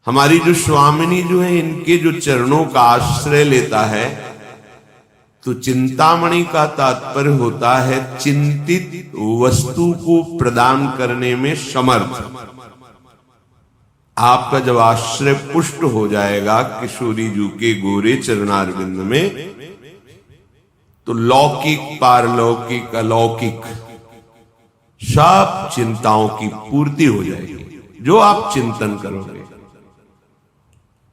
हमारी जो स्वामिनी जो है, इनके जो चरणों का आश्रय लेता है, तो चिंतामणि का तात्पर्य होता है चिंतित वस्तु को प्रदान करने में समर्थ। आपका जब आश्रय पुष्ट हो जाएगा किशोरी जी के गोरे चरणारविंद में, तो लौकिक, पारलौकिक, अलौकिक सब चिंताओं की पूर्ति हो जाएगी। जो आप चिंतन करोगे,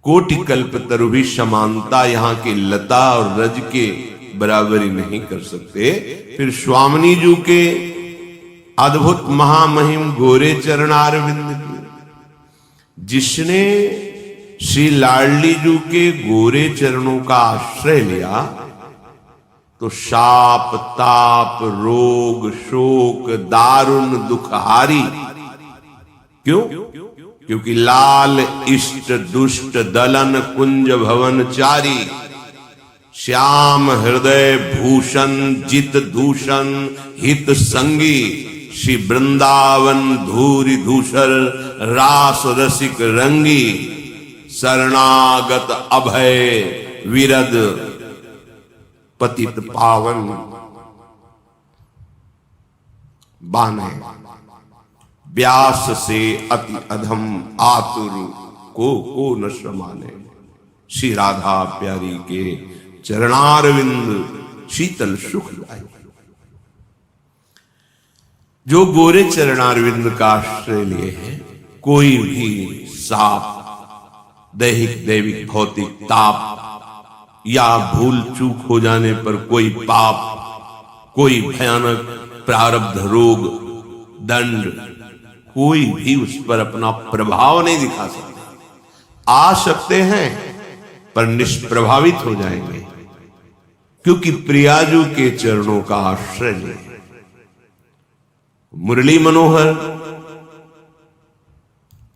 कोटि कल्प तरु भी समानता यहां के लता और रज के बराबरी नहीं कर सकते। फिर स्वामिनी जी के अद्भुत महामहिम गोरे चरणारविंद की, जिसने श्री लाडली जी के गोरे चरणों का आश्रय लिया, तो शाप, ताप, रोग, शोक, दारुण दुखहारी। क्यों? क्योंकि लाल इष्ट दुष्ट दलन कुंज भवन चारी, श्याम हृदय भूषण जित दूषण हित संगी, श्री वृंदावन धूरि धूसर रास रसिक रंगी, शरणागत अभय विरद पतित पावन बाने, व्यास से अति अधम आतुर को न श्रमाने। श्री राधा प्यारी के चरणारविंद शीतल सुखदायी। जो गोरे चरणारविंद का आश्रय लिए हैं, कोई भी साप, दैहिक दैविक भौतिक ताप या भूल चूक हो जाने पर कोई पाप, कोई भयानक प्रारब्ध रोग, दंड, कोई भी उस पर अपना प्रभाव नहीं दिखा सकता। आ सकते हैं पर निष्प्रभावित हो जाएंगे, क्योंकि प्रियाजू के चरणों का आश्रय ले। मुरली मनोहर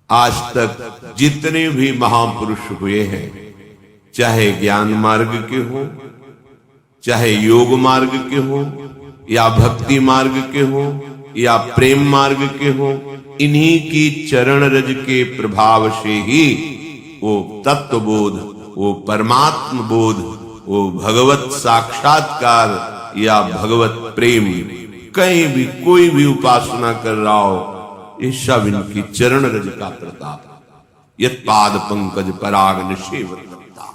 आज तक जितने भी महापुरुष हुए हैं, चाहे ज्ञान मार्ग के हो, चाहे योग मार्ग के हो, या भक्ति मार्ग के हो, या प्रेम मार्ग के हो, इन्हीं की चरण रज के प्रभाव से ही वो तत्वबोध, वो परमात्म बोध, वो भगवत साक्षात्कार या भगवत प्रेम, कहीं भी कोई भी उपासना कर रहा हो, ये सब इनकी चरण रज का प्रताप। यत पाद पंकज पराग निषेवता,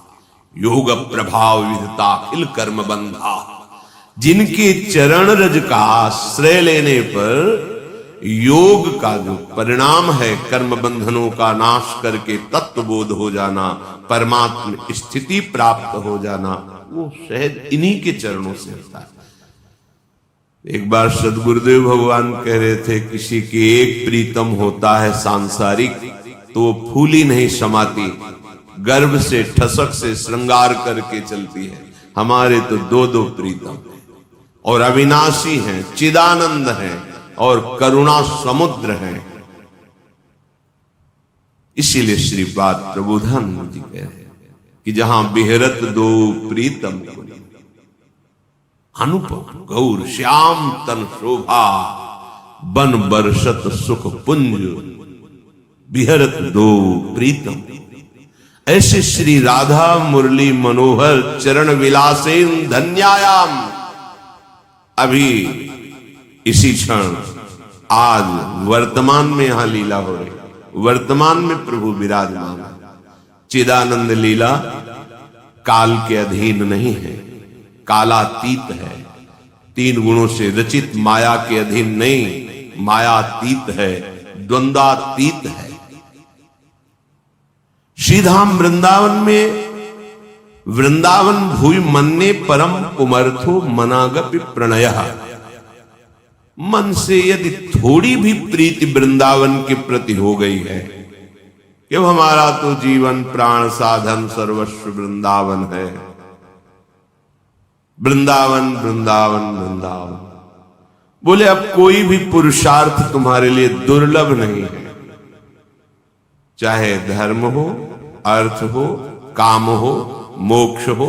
योग प्रभाव विधता अखिल कर्म बंधा। जिनके चरण रज का आश्रय लेने पर योग का जो परिणाम है, कर्म बंधनों का नाश करके तत्वबोध हो जाना, परमात्म स्थिति प्राप्त हो जाना, वो सहज इन्हीं के चरणों से होता है। एक बार सदगुरुदेव भगवान कह रहे थे, किसी के एक प्रीतम होता है सांसारिक, तो वो फूली नहीं समाती, गर्भ से ठसक से श्रृंगार करके चलती है। हमारे तो दो दो प्रीतम हैं, और अविनाशी हैं, चिदानंद हैं, और करुणा समुद्र हैं। इसीलिए श्रीपाद प्रबोधानंद जी कह रहे हैं कि जहां बिहरत दो प्रीतम, अनुपम गौर श्याम तन शोभा, बन बरसत सुख पुंज, बिहरत दो प्रीतम। ऐसे श्री राधा मुरली मनोहर चरण विलासेन धन्यायाम। अभी इसी क्षण आज वर्तमान में यहां लीला हो रही, वर्तमान में प्रभु विराजमान। चिदानंद लीला काल के अधीन नहीं है, कालातीत है। तीन गुणों से रचित माया के अधीन नहीं, मायातीत है, द्वंद्वातीत है। श्रीधाम वृंदावन में वृंदावन भूय मन्ने परम कुमर्थो मनागपि प्रणय। मन से यदि थोड़ी भी प्रीति वृंदावन के प्रति हो गई है, कि हमारा तो जीवन प्राण साधन सर्वस्व वृंदावन है, वृंदावन वृंदावन वृंदावन, बोले अब कोई भी पुरुषार्थ तुम्हारे लिए दुर्लभ नहीं है। चाहे धर्म हो, अर्थ हो, काम हो, मोक्ष हो,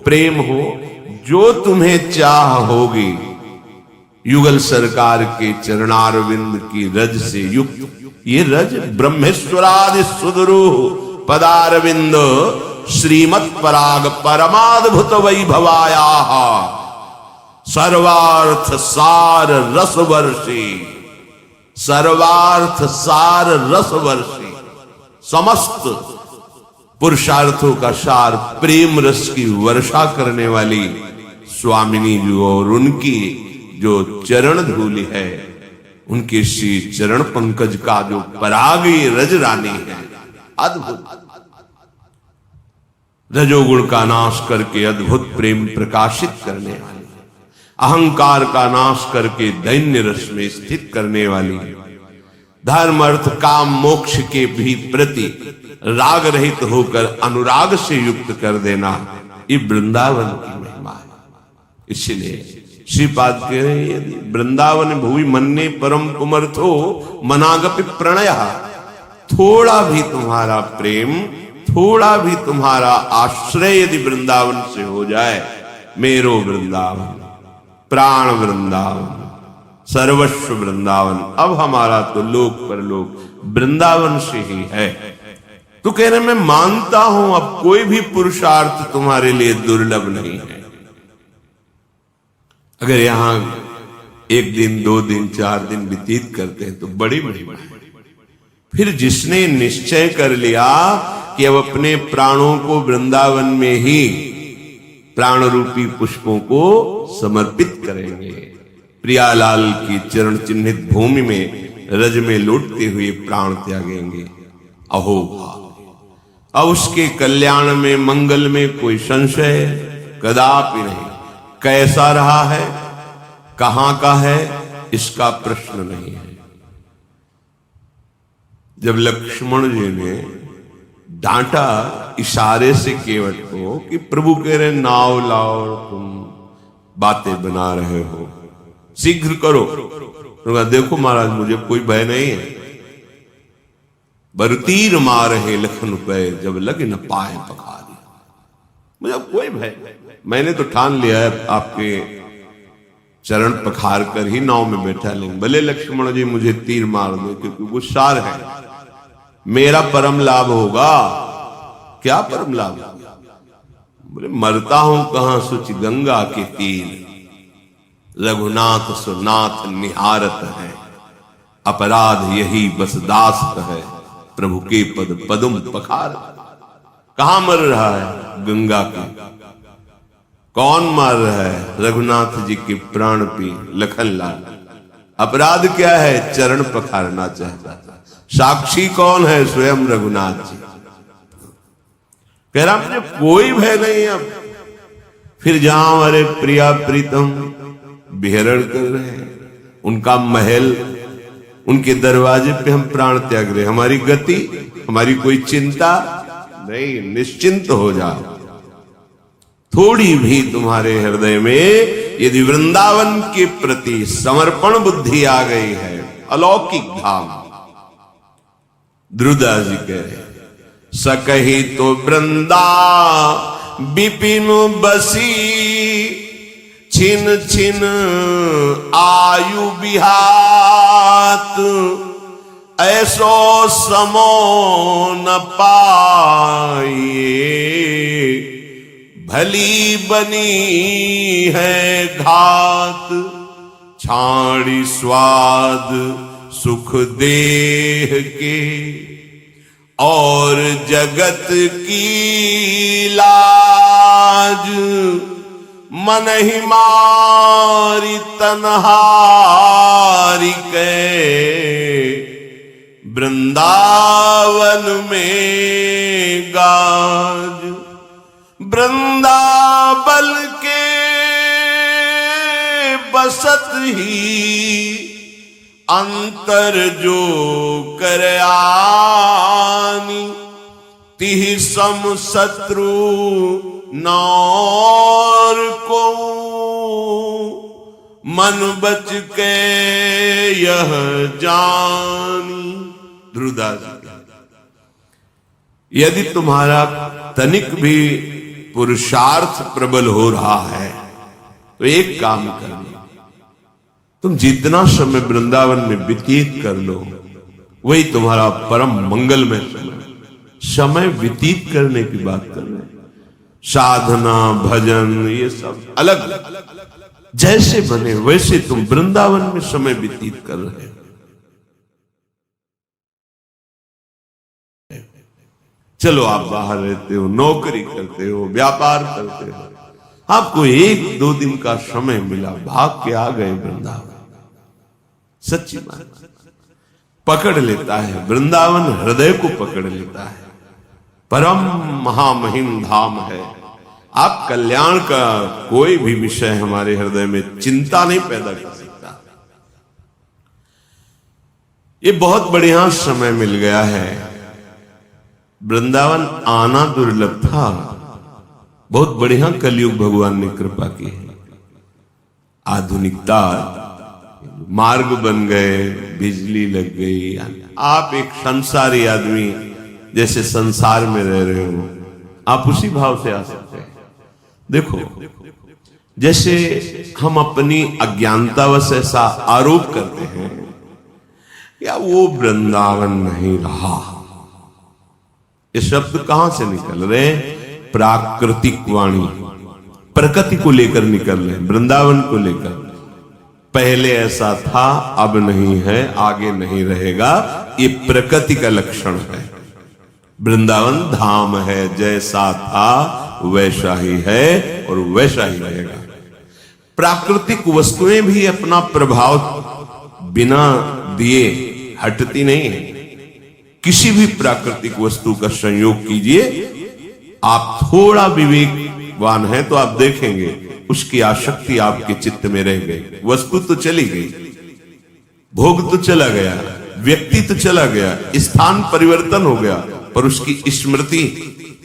प्रेम हो, जो तुम्हें चाह होगी, युगल सरकार के चरणारविंद की रज से युक्त। ये रज ब्रह्मेश्वरादि सुदरो पदारविंद श्रीमत् पराग परमाद्भुत वैभवाया सर्वार्थ सार रस वर्षी, सर्वार्थ सार रस वर्षी, समस्त पुरुषार्थों का सार प्रेम रस की वर्षा करने वाली स्वामिनी जी और उनकी जो चरण धूलि है, उनके श्री चरण पंकज का जो परागी रज रानी है, अद्भुत रजोगुण का नाश करके अद्भुत प्रेम प्रकाशित करने वाली, अहंकार का नाश करके दैन्य रस में स्थित करने वाली, धर्म अर्थ काम मोक्ष के भी प्रति राग रहित होकर अनुराग से युक्त कर देना, ये वृंदावन की महिमा है। इसलिए श्रीपाद कह रहे हैं, यदि वृंदावन भुवि मन्ने परम कुमर्थो मनागपि प्रणय, थोड़ा भी तुम्हारा प्रेम, थोड़ा भी तुम्हारा आश्रय यदि वृंदावन से हो जाए, मेरो वृंदावन, प्राण वृंदावन, सर्वस्व वृंदावन, अब हमारा तो लोक परलोक वृंदावन से ही है। तो कह रहे मैं मानता हूं अब कोई भी पुरुषार्थ तुम्हारे लिए दुर्लभ नहीं है। अगर यहां एक दिन, 2 दिन, 4 दिन व्यतीत करते हैं तो बड़ी महिमा है। फिर जिसने निश्चय कर लिया कि अब अपने प्राणों को वृंदावन में ही प्राण रूपी पुष्पों को समर्पित करेंगे, प्रियालाल की चरण चिन्हित भूमि में रज में लौटते हुए प्राण त्यागेंगे, अहो भाव, अब उसके कल्याण में, मंगल में कोई संशय कदापि नहीं। कैसा रहा है, कहां का है, इसका प्रश्न नहीं है। जब लक्ष्मण जी ने डांटा इशारे से केवट को कि प्रभु कह रहे नाव लाओ, तुम बातें बना रहे हो, शीघ्र करो, तो देखो महाराज मुझे कोई भय नहीं है, बरतीर मार रहे लखन पे जब लगे न पाए पखारी, मुझे कोई भय, मैंने तो ठान लिया है आपके चरण पखार कर ही नाव में बैठा लेंगे, भले लक्ष्मण जी मुझे तीर मार दो क्योंकि गुस्सार है, मेरा परम लाभ होगा। क्या परम लाभ? बोले मरता हूं कहां सुचि गंगा के तीर, रघुनाथ सुनाथ निहारत है, अपराध यही बस दास्त है, प्रभु के पद पदुम पखार। कहां मर रहा है? गंगा का। कौन मार रहा है? रघुनाथ जी के प्राण पी लखनलाल। अपराध क्या है? चरण पखारना चाहता था। साक्षी कौन है? स्वयं रघुनाथ जी। कह रहा मुझे कोई भय नहीं। अब फिर जहां हमारे प्रिया प्रीतम विहरण कर रहे हैं, उनका महल, उनके दरवाजे पे हम प्राण त्याग रहे, हमारी गति, हमारी कोई चिंता नहीं, निश्चिंत हो जाओ। थोड़ी भी तुम्हारे हृदय में यदि वृंदावन के प्रति समर्पण बुद्धि आ गई है, अलौकिक धाम। ध्रुवदास जी कह रहे सकही तो वृंदा विपिन बसी, छिन छिन आयु बिहात, ऐसो समो न पाइए, भली बनी है घात, छाड़ी स्वाद सुख देह के, और जगत की लाज, मन ही मारी तन्हारी के, वृंदावन में गाज। वृंदावन के बसत ही, अंतर जो कर आनी, तिह सम शत्रु नौर को, मन बच के यह जानी। ध्रुवदास, यदि तुम्हारा तनिक भी पुरुषार्थ प्रबल हो रहा है तो एक काम करना, तुम जितना समय वृंदावन में व्यतीत कर लो वही तुम्हारा परम मंगलमय समय, समय व्यतीत करने की बात कर रहे हैं। साधना भजन ये सब अलग, जैसे बने वैसे तुम वृंदावन में समय व्यतीत कर रहे हो। चलो आप बाहर रहते हो, नौकरी करते हो, व्यापार करते हो, आपको 1-2 दिन का समय मिला, भाग के आ गए वृंदावन। सच्ची बात, पकड़ लेता है वृंदावन, हृदय को पकड़ लेता है। परम महामहिम धाम है। आप कल्याण का कोई भी विषय हमारे हृदय में चिंता नहीं पैदा कर सकता। ये बहुत बढ़िया समय मिल गया है। वृंदावन आना दुर्लभ था, बहुत बढ़िया कलयुग भगवान ने कृपा की है। आधुनिकता, मार्ग बन गए, बिजली लग गई, आप एक संसारी आदमी जैसे संसार में रह रहे हो, आप उसी भाव से आ सकते हैं। देखो, जैसे हम अपनी अज्ञानतावश ऐसा आरोप करते हैं या वो वृंदावन नहीं रहा, ये शब्द कहां से निकल रहे? प्राकृतिक वाणी, प्रकृति को लेकर निकल रहे, वृंदावन को लेकर। पहले ऐसा था, अब नहीं है, आगे नहीं रहेगा, ये प्रकृति का लक्षण है। वृंदावन धाम है, जैसा था वैसा ही है और वैसा ही रहेगा। प्राकृतिक वस्तुएं भी अपना प्रभाव बिना दिए हटती नहीं है। किसी भी प्राकृतिक वस्तु का संयोग कीजिए, आप थोड़ा विवेकवान हैं तो आप देखेंगे उसकी आसक्ति आपके चित्त में रह गई। वस्तु तो चली गई, भोग तो चला गया, व्यक्ति तो चला गया, स्थान परिवर्तन हो गया, पर उसकी स्मृति,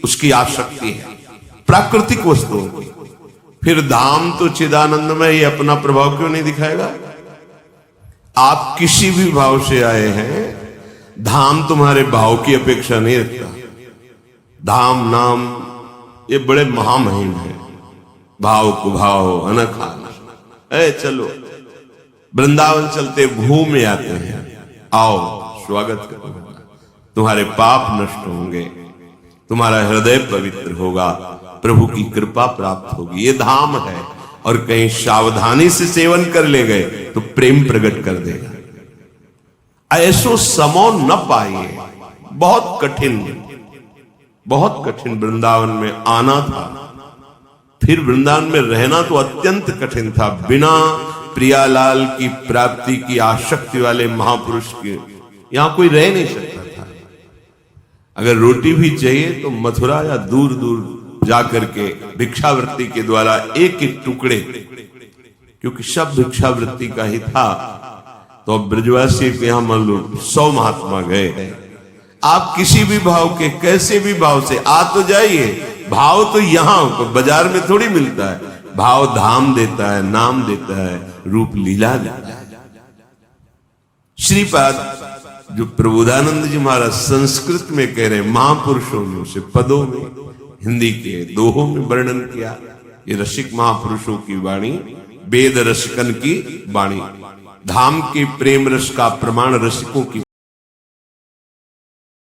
उसकी आसक्ति है प्राकृतिक वस्तुओं की। फिर धाम तो चिदानंद में ही अपना प्रभाव क्यों नहीं दिखाएगा? आप किसी भी भाव से आए हैं, धाम तुम्हारे भाव की अपेक्षा नहीं रखता। धाम नाम ये बड़े महामहिम है, भाव को भाव अनखा। चलो वृंदावन चलते, घूम आते हैं, आओ स्वागत करो, तुम्हारे पाप नष्ट होंगे, तुम्हारा हृदय पवित्र होगा, प्रभु की कृपा प्राप्त होगी। ये धाम है। और कहीं सावधानी से सेवन कर ले गए तो प्रेम प्रकट कर देगा। ऐसो समो न पाइए, बहुत कठिन, बहुत कठिन वृंदावन में आना था। फिर वृंदावन में रहना तो अत्यंत कठिन था। बिना प्रियालाल की प्राप्ति की आसक्ति वाले महापुरुष के यहां कोई रह नहीं सकता था। अगर रोटी भी चाहिए तो मथुरा या दूर दूर जाकर के भिक्षावृत्ति के द्वारा एक एक टुकड़े, क्योंकि सब भिक्षावृत्ति का ही था। तो अब ब्रजवासी के यहां मान लो 100 महात्मा गए। आप किसी भी भाव के, कैसे भी भाव से आ तो जाइए, भाव तो यहां बाजार में थोड़ी मिलता है। भाव धाम देता है, नाम देता है, रूप लीला देता है। श्रीपाद जो प्रबोधानंद जी महाराज संस्कृत में कह रहे हैं, महापुरुषों में, उसे पदों में, हिंदी के दोहों में वर्णन किया। ये रसिक महापुरुषों की वाणी, वेद रसिकन की वाणी, धाम के प्रेम रस का प्रमाण रसिकों की